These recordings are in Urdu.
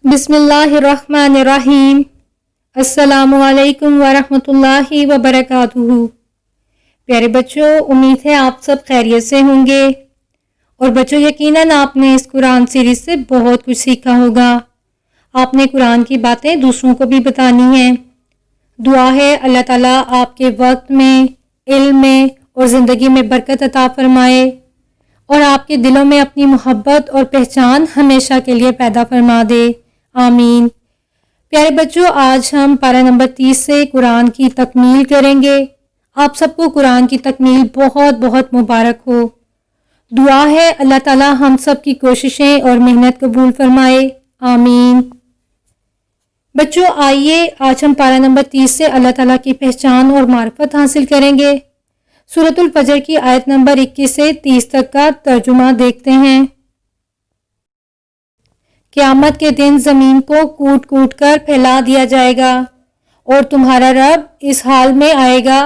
بسم اللہ الرحمن الرحیم۔ السلام علیکم ورحمۃ اللہ وبرکاتہ۔ پیارے بچوں، امید ہے آپ سب خیریت سے ہوں گے، اور بچوں یقیناً آپ نے اس قرآن سیریز سے بہت کچھ سیکھا ہوگا۔ آپ نے قرآن کی باتیں دوسروں کو بھی بتانی ہیں۔ دعا ہے اللہ تعالیٰ آپ کے وقت میں، علم میں اور زندگی میں برکت عطا فرمائے، اور آپ کے دلوں میں اپنی محبت اور پہچان ہمیشہ کے لیے پیدا فرما دے، آمین۔ پیارے بچوں، آج ہم پارہ نمبر 30 سے قرآن کی تکمیل کریں گے۔ آپ سب کو قرآن کی تکمیل بہت بہت مبارک ہو۔ دعا ہے اللہ تعالیٰ ہم سب کی کوششیں اور محنت قبول فرمائے، آمین۔ بچوں آئیے آج ہم پارہ نمبر 30 سے اللہ تعالیٰ کی پہچان اور معرفت حاصل کریں گے۔ سورۃ الفجر کی آیت نمبر 21 سے 30 تک کا ترجمہ دیکھتے ہیں۔ قیامت کے دن زمین کو کوٹ کوٹ کر پھیلا دیا جائے گا، اور تمہارا رب اس حال میں آئے گا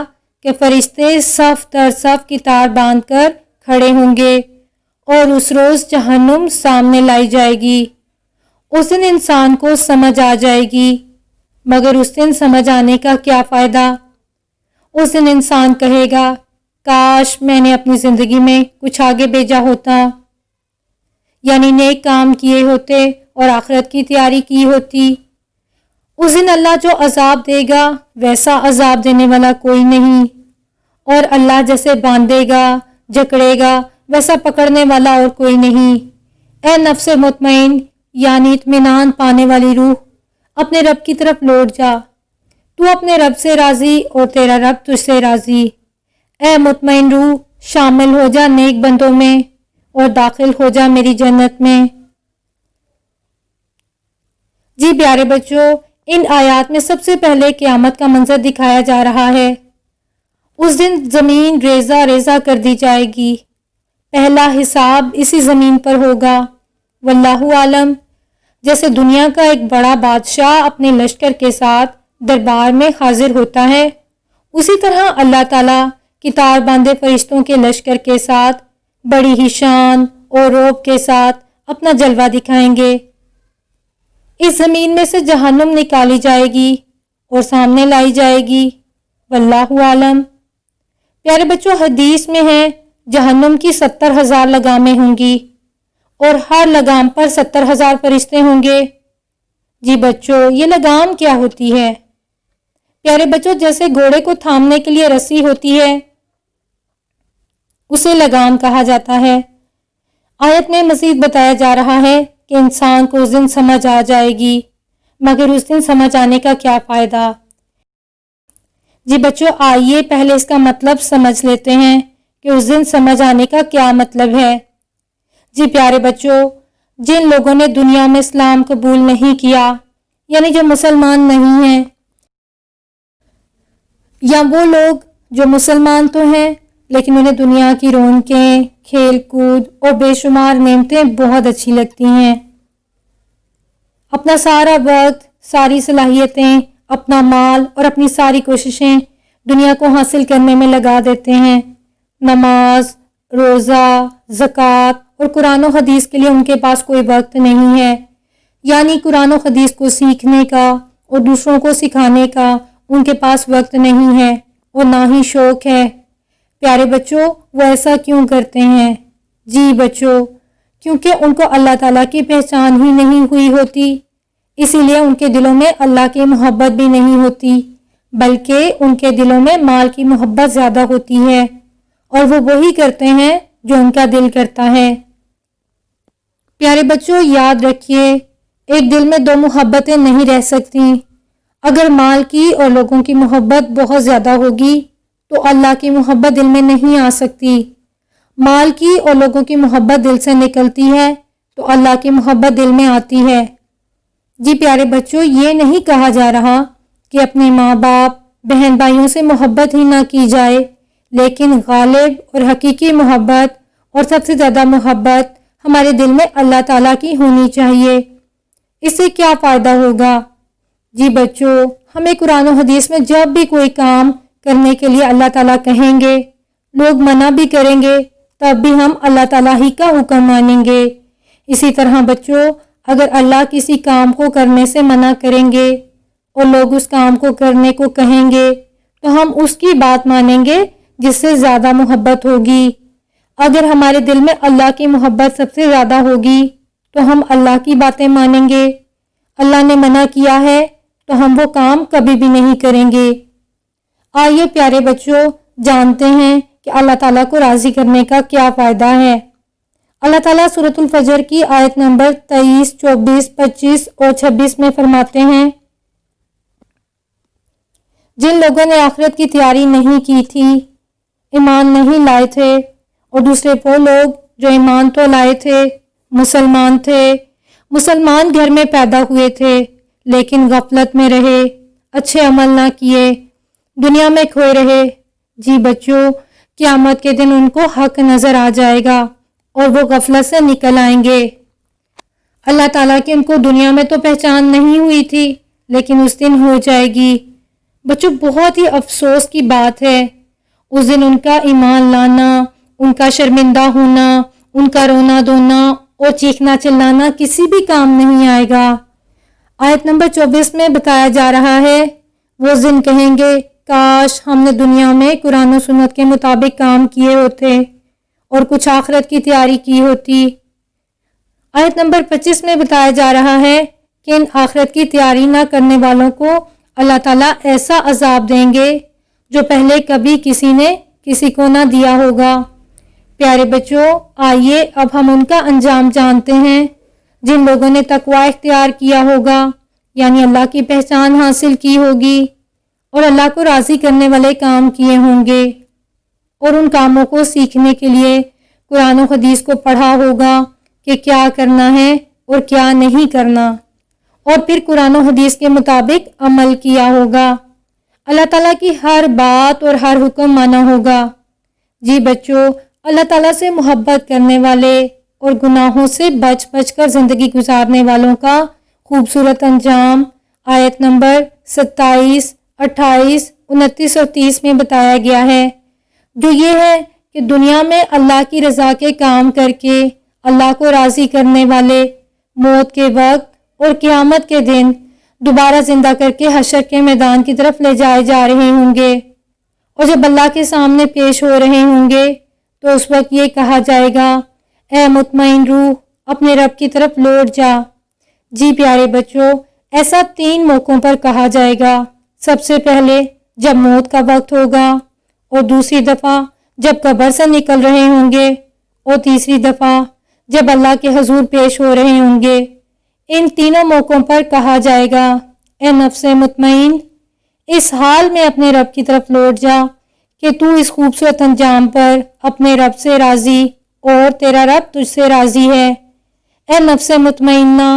کہ فرشتے صف در صف قطار باندھ کر کھڑے ہوں گے، اور اس روز جہنم سامنے لائی جائے گی۔ اس دن انسان کو سمجھ آ جائے گی، مگر اس دن سمجھ آنے کا کیا فائدہ؟ اس دن انسان کہے گا، کاش میں نے اپنی زندگی میں کچھ آگے بھیجا ہوتا، یعنی نیک کام کیے ہوتے اور آخرت کی تیاری کی ہوتی۔ اس دن اللہ جو عذاب دے گا ویسا عذاب دینے والا کوئی نہیں، اور اللہ جیسے باندھے گا جکڑے گا ویسا پکڑنے والا اور کوئی نہیں۔ اے نفس مطمئن یعنی اطمینان پانے والی روح، اپنے رب کی طرف لوٹ جا۔ تو اپنے رب سے راضی اور تیرا رب تجھ سے راضی۔ اے مطمئن روح، شامل ہو جا نیک بندوں میں اور داخل ہو جا میری جنت میں۔ جی پیارے بچوں، ان آیات میں سب سے پہلے قیامت کا منظر دکھایا جا رہا ہے۔ اس دن زمین ریزہ ریزہ کر دی جائے گی۔ پہلا حساب اسی زمین پر ہوگا۔ واللہ عالم، جیسے دنیا کا ایک بڑا بادشاہ اپنے لشکر کے ساتھ دربار میں حاضر ہوتا ہے، اسی طرح اللہ تعالیٰ قطار باندھے فرشتوں کے لشکر کے ساتھ بڑی ہی شان اور رعب کے ساتھ اپنا جلوہ دکھائیں گے۔ اس زمین میں سے جہنم نکالی جائے گی اور سامنے لائی جائے گی۔ واللہ عالم۔ پیارے بچوں، حدیث میں ہے جہنم کی 70,000 لگامیں ہوں گی، اور ہر لگام پر 70,000 فرشتے ہوں گے۔ جی بچوں، یہ لگام کیا ہوتی ہے؟ پیارے بچوں، جیسے گھوڑے کو تھامنے کے لیے رسی ہوتی ہے، اسے لگام کہا جاتا ہے۔ آیت میں مزید بتایا جا رہا ہے کہ انسان کو اس دن سمجھ آ جائے گی، مگر اس دن سمجھ آنے کا کیا فائدہ؟ جی بچوں، آئیے پہلے اس کا مطلب سمجھ لیتے ہیں کہ اس دن سمجھ آنے کا کیا مطلب ہے۔ جی پیارے بچوں، جن لوگوں نے دنیا میں اسلام قبول نہیں کیا، یعنی جو مسلمان نہیں ہیں، یا وہ لوگ جو مسلمان تو ہیں لیکن انہیں دنیا کی رونقیں، کھیل کود اور بے شمار نعمتیں بہت اچھی لگتی ہیں، اپنا سارا وقت، ساری صلاحیتیں، اپنا مال اور اپنی ساری کوششیں دنیا کو حاصل کرنے میں لگا دیتے ہیں۔ نماز، روزہ، زکوٰۃ اور قرآن و حدیث کے لیے ان کے پاس کوئی وقت نہیں ہے، یعنی قرآن و حدیث کو سیکھنے کا اور دوسروں کو سکھانے کا ان کے پاس وقت نہیں ہے، اور نہ ہی شوق ہے۔ پیارے بچوں، وہ ایسا کیوں کرتے ہیں؟ جی بچوں، کیونکہ ان کو اللہ تعالیٰ کی پہچان ہی نہیں ہوئی ہوتی، اسی لیے ان کے دلوں میں اللہ کی محبت بھی نہیں ہوتی، بلکہ ان کے دلوں میں مال کی محبت زیادہ ہوتی ہے، اور وہ وہی کرتے ہیں جو ان کا دل کرتا ہے۔ پیارے بچوں، یاد رکھیے، ایک دل میں دو محبتیں نہیں رہ سکتی۔ اگر مال کی اور لوگوں کی محبت بہت زیادہ ہوگی تو اللہ کی محبت دل میں نہیں آ سکتی۔ مال کی اور لوگوں کی محبت دل سے نکلتی ہے تو اللہ کی محبت دل میں آتی ہے۔ جی پیارے بچوں، یہ نہیں کہا جا رہا کہ اپنے ماں باپ، بہن بھائیوں سے محبت ہی نہ کی جائے، لیکن غالب اور حقیقی محبت اور سب سے زیادہ محبت ہمارے دل میں اللہ تعالیٰ کی ہونی چاہیے۔ اس سے کیا فائدہ ہوگا؟ جی بچوں، ہمیں قرآن و حدیث میں جب بھی کوئی کام کرنے کے لیے اللہ تعالیٰ کہیں گے، لوگ منع بھی کریں گے، تب بھی ہم اللہ تعالیٰ ہی کا حکم مانیں گے۔ اسی طرح بچوں، اگر اللہ کسی کام کو کرنے سے منع کریں گے اور لوگ اس کام کو کرنے کو کہیں گے تو ہم اس کی بات مانیں گے جس سے زیادہ محبت ہوگی۔ اگر ہمارے دل میں اللہ کی محبت سب سے زیادہ ہوگی تو ہم اللہ کی باتیں مانیں گے۔ اللہ نے منع کیا ہے تو ہم وہ کام کبھی بھی نہیں کریں گے۔ آئیے پیارے بچوں جانتے ہیں کہ اللہ تعالیٰ کو راضی کرنے کا کیا فائدہ ہے۔ اللہ تعالیٰ سورۃ الفجر کی آیت نمبر 23، 24، 25 اور 26 میں فرماتے ہیں، جن لوگوں نے آخرت کی تیاری نہیں کی تھی، ایمان نہیں لائے تھے، اور دوسرے وہ لوگ جو ایمان تو لائے تھے، مسلمان تھے، مسلمان گھر میں پیدا ہوئے تھے لیکن غفلت میں رہے، اچھے عمل نہ کیے، دنیا میں کھوئے رہے۔ جی بچوں، قیامت کے دن ان کو حق نظر آ جائے گا اور وہ غفلت سے نکل آئیں گے۔ اللہ تعالیٰ کی ان کو دنیا میں تو پہچان نہیں ہوئی تھی لیکن اس دن ہو جائے گی۔ بچوں بہت ہی افسوس کی بات ہے، اس دن ان کا ایمان لانا، ان کا شرمندہ ہونا، ان کا رونا دھونا اور چیخنا چلانا کسی بھی کام نہیں آئے گا۔ آیت نمبر 24 میں بتایا جا رہا ہے، وہ دن کہیں گے کاش ہم نے دنیا میں قرآن و سنت کے مطابق کام کیے ہوتے اور کچھ آخرت کی تیاری کی ہوتی۔ آیت نمبر 25 میں بتایا جا رہا ہے کہ ان آخرت کی تیاری نہ کرنے والوں کو اللہ تعالیٰ ایسا عذاب دیں گے جو پہلے کبھی کسی نے کسی کو نہ دیا ہوگا۔ پیارے بچوں آئیے اب ہم ان کا انجام جانتے ہیں جن لوگوں نے تقوی اختیار کیا ہوگا، یعنی اللہ کی پہچان حاصل کی ہوگی اور اللہ کو راضی کرنے والے کام کیے ہوں گے، اور ان کاموں کو سیکھنے کے لیے قرآن و حدیث کو پڑھا ہوگا کہ کیا کرنا ہے اور کیا نہیں کرنا، اور پھر قرآن و حدیث کے مطابق عمل کیا ہوگا۔ اللہ تعالیٰ کی ہر بات اور ہر حکم مانا ہوگا۔ جی بچوں، اللہ تعالیٰ سے محبت کرنے والے اور گناہوں سے بچ بچ کر زندگی گزارنے والوں کا خوبصورت انجام آیت نمبر 27، 28، 29 اور 30 میں بتایا گیا ہے، جو یہ ہے کہ دنیا میں اللہ کی رضا کے کام کر کے اللہ کو راضی کرنے والے موت کے وقت اور قیامت کے دن دوبارہ زندہ کر کے حشر کے میدان کی طرف لے جائے جا رہے ہوں گے، اور جب اللہ کے سامنے پیش ہو رہے ہوں گے تو اس وقت یہ کہا جائے گا، اے مطمئن روح اپنے رب کی طرف لوٹ جا۔ جی پیارے بچوں، ایسا 3 موقعوں پر کہا جائے گا۔ سب سے پہلے جب موت کا وقت ہوگا، اور دوسری دفعہ جب قبر سے نکل رہے ہوں گے، اور تیسری دفعہ جب اللہ کے حضور پیش ہو رہے ہوں گے۔ ان تینوں موقعوں پر کہا جائے گا، اے نفس مطمئن اس حال میں اپنے رب کی طرف لوٹ جا کہ تو اس خوبصورت انجام پر اپنے رب سے راضی اور تیرا رب تجھ سے راضی ہے۔ اے نفس مطمئنہ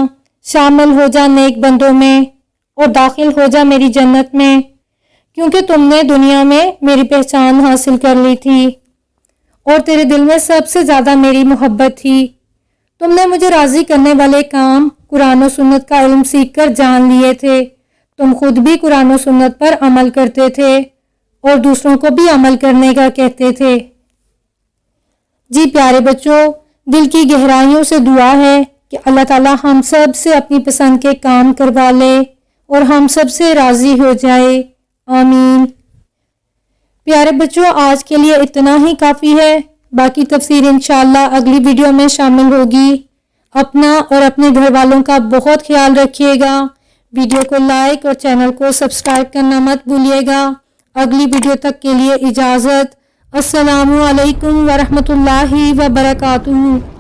شامل ہو جا نیک بندوں میں اور داخل ہو جا میری جنت میں، کیونکہ تم نے دنیا میں میری پہچان حاصل کر لی تھی اور تیرے دل میں سب سے زیادہ میری محبت تھی۔ تم نے مجھے راضی کرنے والے کام قرآن و سنت کا علم سیکھ کر جان لیے تھے، تم خود بھی قرآن و سنت پر عمل کرتے تھے اور دوسروں کو بھی عمل کرنے کا کہتے تھے۔ جی پیارے بچوں، دل کی گہرائیوں سے دعا ہے کہ اللہ تعالیٰ ہم سب سے اپنی پسند کے کام کروا لے اور ہم سب سے راضی ہو جائے، آمین۔ پیارے بچوں آج کے لیے اتنا ہی کافی ہے، باقی تفسیر انشاءاللہ اگلی ویڈیو میں شامل ہوگی۔ اپنا اور اپنے گھر والوں کا بہت خیال رکھیے گا، ویڈیو کو لائک اور چینل کو سبسکرائب کرنا مت بھولیے گا۔ اگلی ویڈیو تک کے لیے اجازت، السلام علیکم ورحمۃ اللہ وبرکاتہ۔